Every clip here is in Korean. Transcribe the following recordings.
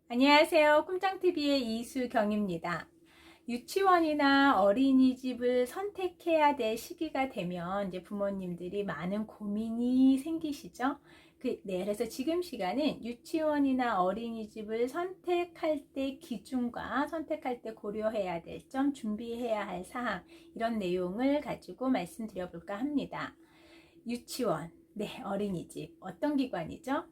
안녕하세요. 꿈짱TV의 이수경입니다. 유치원이나 어린이집을 선택해야 될 시기가 되면 이제 부모님들이 많은 고민이 생기시죠? 그래서 지금 시간은 유치원이나 어린이집을 선택할 때 기준과 선택할 때 고려해야 될 점, 준비해야 할 사항, 이런 내용을 가지고 말씀드려 볼까 합니다. 유치원, 어린이집, 어떤 기관이죠?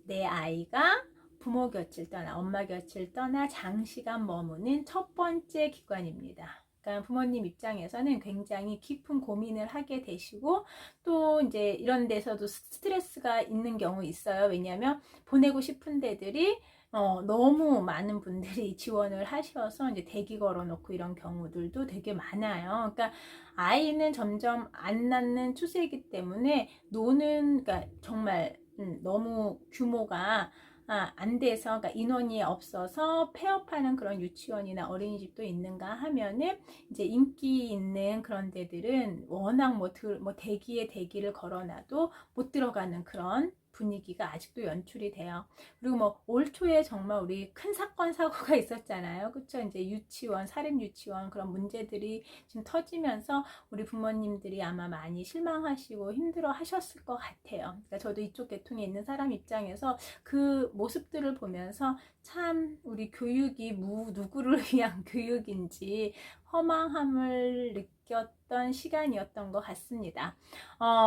내 아이가 부모 곁을 떠나, 엄마 곁을 떠나 장시간 머무는 첫 번째 기관입니다. 그러니까 부모님 입장에서는 굉장히 깊은 고민을 하게 되시고, 또 이제 이런 데서도 스트레스가 있는 경우 있어요. 왜냐하면 보내고 싶은 데들이 너무 많은 분들이 지원을 하셔서 이제 대기 걸어놓고 이런 경우들도 되게 많아요. 그러니까 아이는 점점 안 낳는 추세이기 때문에 그러니까 정말 너무 규모가 안 돼서, 그러니까 인원이 없어서 폐업하는 그런 유치원이나 어린이집도 있는가 하면은, 이제 인기 있는 그런 데들은 워낙 뭐 대기에 대기를 걸어놔도 못 들어가는 그런 분위기가 아직도 연출이 돼요. 그리고 뭐 올 초에 정말 우리 큰 사건 사고가 있었잖아요. 그쵸? 이제 유치원, 사립 유치원 그런 문제들이 지금 터지면서 우리 부모님들이 아마 많이 실망하시고 힘들어 하셨을 것 같아요. 그러니까 저도 이쪽 계통에 있는 사람 입장에서 그 모습들을 보면서 참 우리 교육이 누구를 위한 교육인지 허망함을 느꼈던 시간이었던 것 같습니다.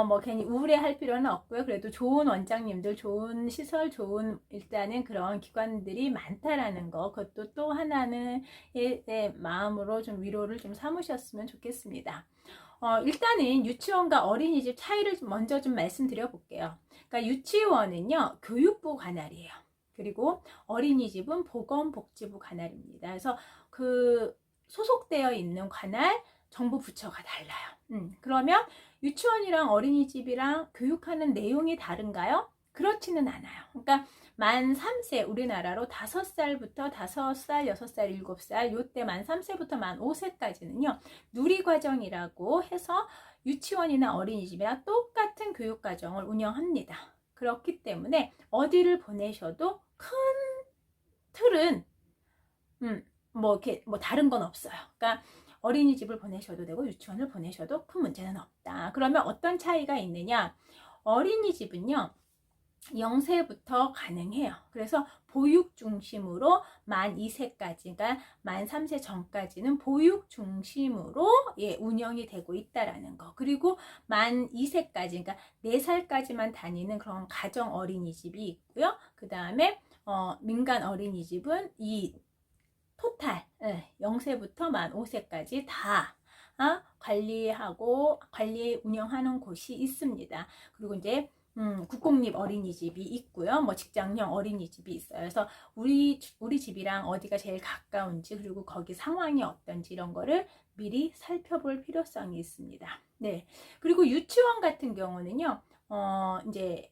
뭐 괜히 우울해할 필요는 없고요. 그래도 좋은 원장님들, 좋은 시설, 좋은 일단은 그런 기관들이 많다라는 거, 그것도 또 하나는 마음으로 좀 위로를 좀 삼으셨으면 좋겠습니다. 일단은 유치원과 어린이집 차이를 먼저 좀 말씀드려 볼게요. 그러니까 유치원은요, 교육부 관할이에요. 그리고 어린이집은 보건복지부 관할입니다. 그래서 그 소속되어 있는 관할, 정부 부처가 달라요. 그러면 유치원이랑 어린이집이랑 교육하는 내용이 다른가요? 그렇지는 않아요. 그러니까 만 3세, 우리나라로 5살부터 5살, 6살, 7살, 요때 만 3세부터 만 5세까지는요, 누리과정이라고 해서 유치원이나 어린이집이나 똑같은 교육과정을 운영합니다. 그렇기 때문에 어디를 보내셔도 큰 틀은 뭐 다른 건 없어요. 그러니까 어린이집을 보내셔도 되고 유치원을 보내셔도 큰 문제는 없다. 그러면 어떤 차이가 있느냐? 어린이집은요, 0세부터 가능해요. 그래서 보육 중심으로 만 2세까지, 그러니까 만 3세 전까지는 보육 중심으로 운영이 되고 있다라는 거. 그리고 만 2세까지, 그러니까 4살까지만 다니는 그런 가정 어린이집이 있고요. 그 다음에 민간 어린이집은 이 토탈 0세부터 만 5세까지 다 운영하는 곳이 있습니다. 그리고 이제 국공립 어린이집이 있고요. 뭐 직장형 어린이집이 있어요. 그래서 우리 집이랑 어디가 제일 가까운지, 그리고 거기 상황이 어떤지 이런 거를 미리 살펴볼 필요성이 있습니다. 네. 그리고 유치원 같은 경우는요. 이제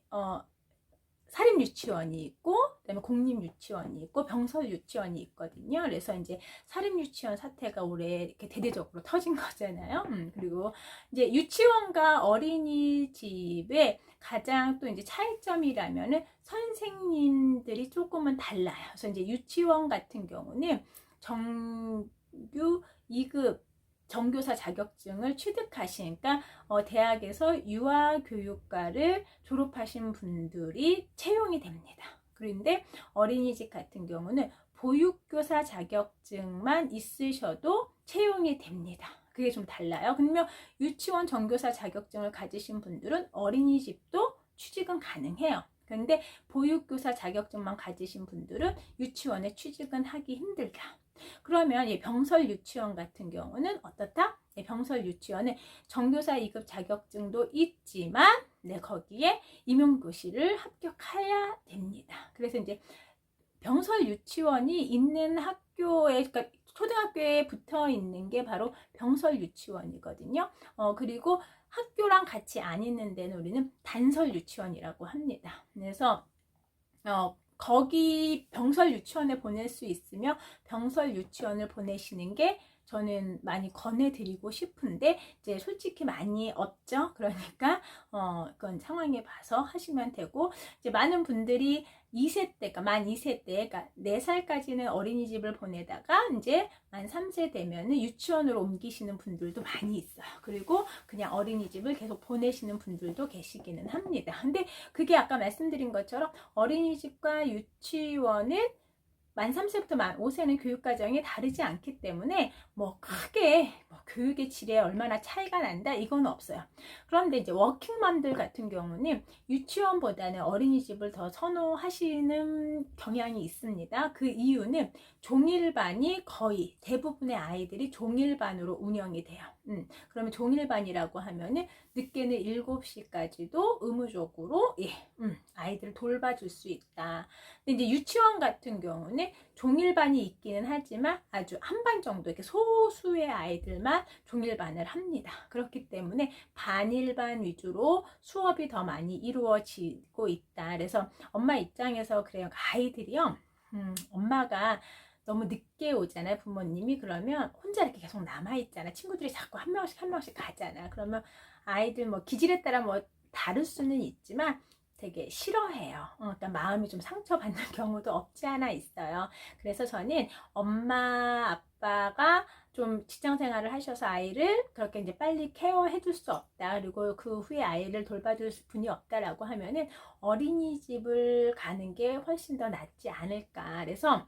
사립 유치원이 있고, 그다음에 공립 유치원이 있고, 병설 유치원이 있거든요. 그래서 이제 사립 유치원 사태가 올해 이렇게 대대적으로 터진 거잖아요. 그리고 이제 유치원과 어린이집의 가장 또 이제 차이점이라면은 선생님들이 조금은 달라요. 그래서 이제 유치원 같은 경우는 정규 2급 정교사 자격증을 취득하신, 그러니까 대학에서 유아교육과를 졸업하신 분들이 채용이 됩니다. 그런데 어린이집 같은 경우는 보육교사 자격증만 있으셔도 채용이 됩니다. 그게 좀 달라요. 그러면 유치원 정교사 자격증을 가지신 분들은 어린이집도 취직은 가능해요. 그런데 보육교사 자격증만 가지신 분들은 유치원에 취직은 하기 힘들다. 그러면 이 병설 유치원 같은 경우는 어떻다? 병설 유치원은 정교사 2급 자격증도 있지만 거기에 임용고시를 합격해야 됩니다. 그래서 이제 병설 유치원이 있는 학교에, 그러니까 초등학교에 붙어 있는 게 바로 병설 유치원이거든요. 그리고 학교랑 같이 안 있는 데는 우리는 단설 유치원이라고 합니다. 그래서 거기 병설 유치원에 보낼 수 있으면 병설 유치원을 보내시는 게 저는 많이 권해드리고 싶은데, 이제 솔직히 많이 없죠. 그러니까 그건 상황에 봐서 하시면 되고, 이제 많은 분들이 2세 때, 그러니까 만 2세 때, 그러니까 4살까지는 어린이집을 보내다가 이제 만 3세 되면은 유치원으로 옮기시는 분들도 많이 있어요. 그리고 그냥 어린이집을 계속 보내시는 분들도 계시기는 합니다. 근데 그게 아까 말씀드린 것처럼 어린이집과 유치원은 만 3세부터 만 5세는 교육과정이 다르지 않기 때문에 뭐 크게 뭐 교육의 질에 얼마나 차이가 난다 이건 없어요. 그런데 이제 워킹맘들 같은 경우는 유치원보다는 어린이집을 더 선호하시는 경향이 있습니다. 그 이유는 종일반이 거의 대부분의 아이들이 종일반으로 운영이 돼요. 그러면 종일반이라고 하면은 늦게는 7시까지도 의무적으로 아이들을 돌봐줄 수 있다. 근데 이제 유치원 같은 경우는 종일반이 있기는 하지만 아주 한 반 정도 이렇게 소수의 아이들만 종일반을 합니다. 그렇기 때문에 반일반 위주로 수업이 더 많이 이루어지고 있다. 그래서 엄마 입장에서 그래요. 아이들이요. 엄마가 너무 늦게 오잖아요. 부모님이. 그러면 혼자 이렇게 계속 남아있잖아. 친구들이 자꾸 한 명씩 가잖아. 그러면 아이들 뭐 기질에 따라 뭐 다를 수는 있지만 되게 싫어해요. 그러니까 마음이 좀 상처받는 경우도 없지 않아 있어요. 그래서 저는 엄마 아빠가 좀 직장 생활을 하셔서 아이를 그렇게 이제 빨리 케어해 줄 수 없다. 그리고 그 후에 아이를 돌봐줄 분이 없다라고 하면은 어린이집을 가는 게 훨씬 더 낫지 않을까. 그래서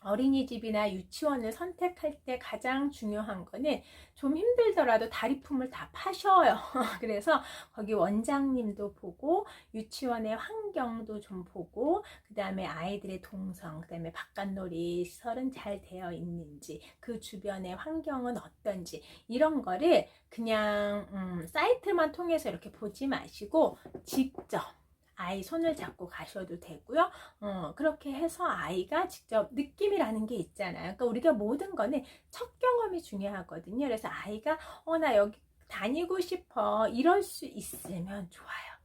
어린이집이나 유치원을 선택할 때 가장 중요한 거는 좀 힘들더라도 다리품을 다 파셔요. 그래서 거기 원장님도 보고 유치원의 환경도 좀 보고 그 다음에 아이들의 동선, 그 다음에 바깥놀이 시설은 잘 되어 있는지 그 주변의 환경은 어떤지 이런 거를 그냥 사이트만 통해서 이렇게 보지 마시고 직접 아이 손을 잡고 가셔도 되고요. 그렇게 해서 아이가 직접 느낌이라는 게 있잖아요. 그러니까 우리가 모든 거는 첫 경험이 중요하거든요. 그래서 아이가 나 여기 다니고 싶어 이럴 수 있으면 좋아요.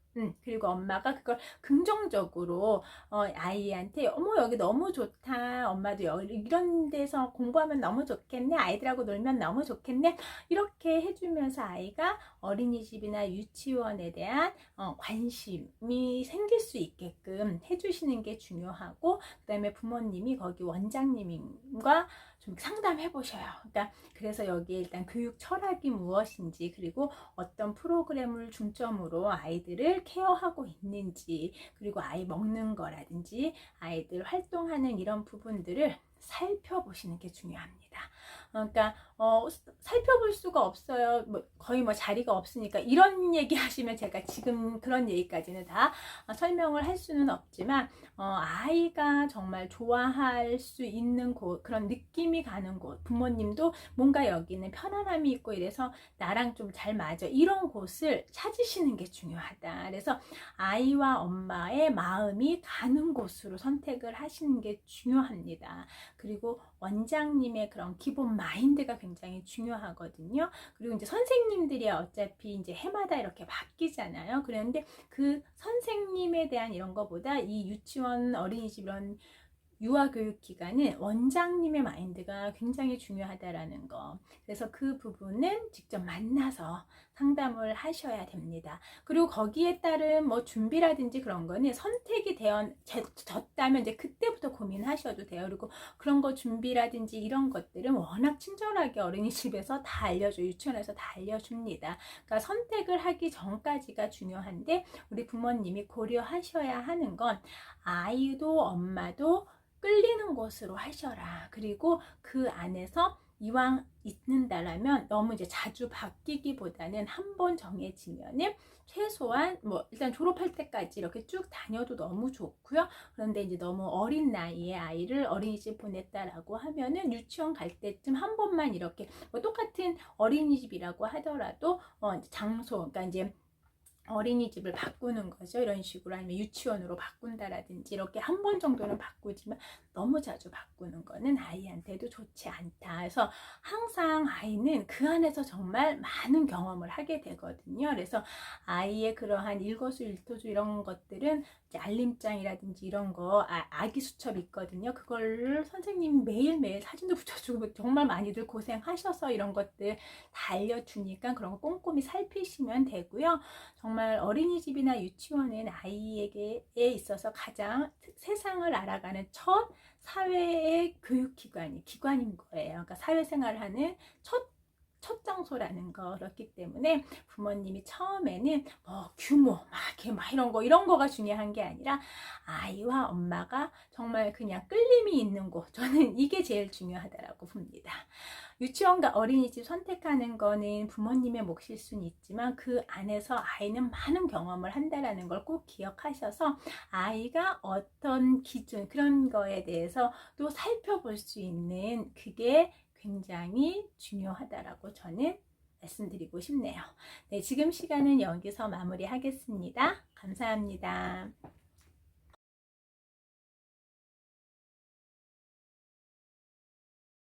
그리고 엄마가 그걸 긍정적으로 아이한테 어머 여기 너무 좋다. 엄마도 여기 이런 데서 공부하면 너무 좋겠네. 아이들하고 놀면 너무 좋겠네. 이렇게 해주면서 아이가 어린이집이나 유치원에 대한 관심이 생길 수 있게끔 해주시는 게 중요하고 그 다음에 부모님이 거기 원장님과 좀 상담해 보셔요. 그러니까 그래서 여기에 일단 교육 철학이 무엇인지 그리고 어떤 프로그램을 중점으로 아이들을 케어하고 있는지 그리고 아이 먹는 거라든지 아이들 활동하는 이런 부분들을 살펴보시는 게 중요합니다. 그러니까 살펴볼 수가 없어요. 뭐 거의 뭐 자리가 없으니까 이런 얘기 하시면 제가 지금 그런 얘기까지는 다 설명을 할 수는 없지만 아이가 정말 좋아할 수 있는 곳 그런 느낌이 가는 곳 부모님도 뭔가 여기는 편안함이 있고 이래서 나랑 좀 잘 맞아 이런 곳을 찾으시는 게 중요하다. 그래서 아이와 엄마의 마음이 가는 곳으로 선택을 하시는 게 중요합니다. 그리고 원장님의 그런 기본 마인드가 굉장히 중요하거든요. 그리고 이제 선생님들이 어차피 이제 해마다 이렇게 바뀌잖아요. 그런데 그 선생님에 대한 이런 거보다 이 유치원, 어린이집 이런 유아교육 기관은 원장님의 마인드가 굉장히 중요하다라는 거. 그래서 그 부분은 직접 만나서 상담을 하셔야 됩니다. 그리고 거기에 따른 뭐 준비라든지 그런 거는 선택이 되었다면 이제 그때부터 고민하셔도 돼요. 그리고 그런 거 준비라든지 이런 것들은 워낙 친절하게 어린이집에서 다 알려줘요. 유치원에서 다 알려줍니다. 그러니까 선택을 하기 전까지가 중요한데 우리 부모님이 고려하셔야 하는 건 아이도 엄마도 끌리는 곳으로 하셔라. 그리고 그 안에서 이왕 있는다라면 너무 이제 자주 바뀌기보다는 한 번 정해지면은 최소한 뭐 일단 졸업할 때까지 이렇게 쭉 다녀도 너무 좋고요. 그런데 이제 너무 어린 나이에 아이를 어린이집 보냈다라고 하면은 유치원 갈 때쯤 한 번만 이렇게 뭐 똑같은 어린이집이라고 하더라도 장소 그러니까 이제 어린이집을 바꾸는 거죠. 이런 식으로 아니면 유치원으로 바꾼다라든지 이렇게 한 번 정도는 바꾸지만 너무 자주 바꾸는 거는 아이한테도 좋지 않다. 그래서 항상 아이는 그 안에서 정말 많은 경험을 하게 되거든요. 그래서 아이의 그러한 일거수일투족 이런 것들은 이제 알림장이라든지 이런 거 아기 수첩 있거든요. 그걸 선생님 매일매일 사진도 붙여주고 정말 많이들 고생하셔서 이런 것들 다 알려주니까 그런 거 꼼꼼히 살피시면 되고요. 정말 어린이집이나 유치원은 아이에게 있어서 가장 세상을 알아가는 첫 사회의 기관인 거예요. 그러니까 사회생활을 하는 첫 장소라는 거. 그렇기 때문에 부모님이 처음에는 뭐 규모 막 이런 거가 중요한 게 아니라 아이와 엄마가 정말 그냥 끌림이 있는 곳, 저는 이게 제일 중요하다라고 봅니다. 유치원과 어린이집 선택하는 거는 부모님의 몫일 수는 있지만 그 안에서 아이는 많은 경험을 한다라는 걸 꼭 기억하셔서 아이가 어떤 기준 그런 거에 대해서 또 살펴볼 수 있는 그게 굉장히 중요하다라고 저는 말씀드리고 싶네요. 네, 지금 시간은 여기서 마무리하겠습니다. 감사합니다.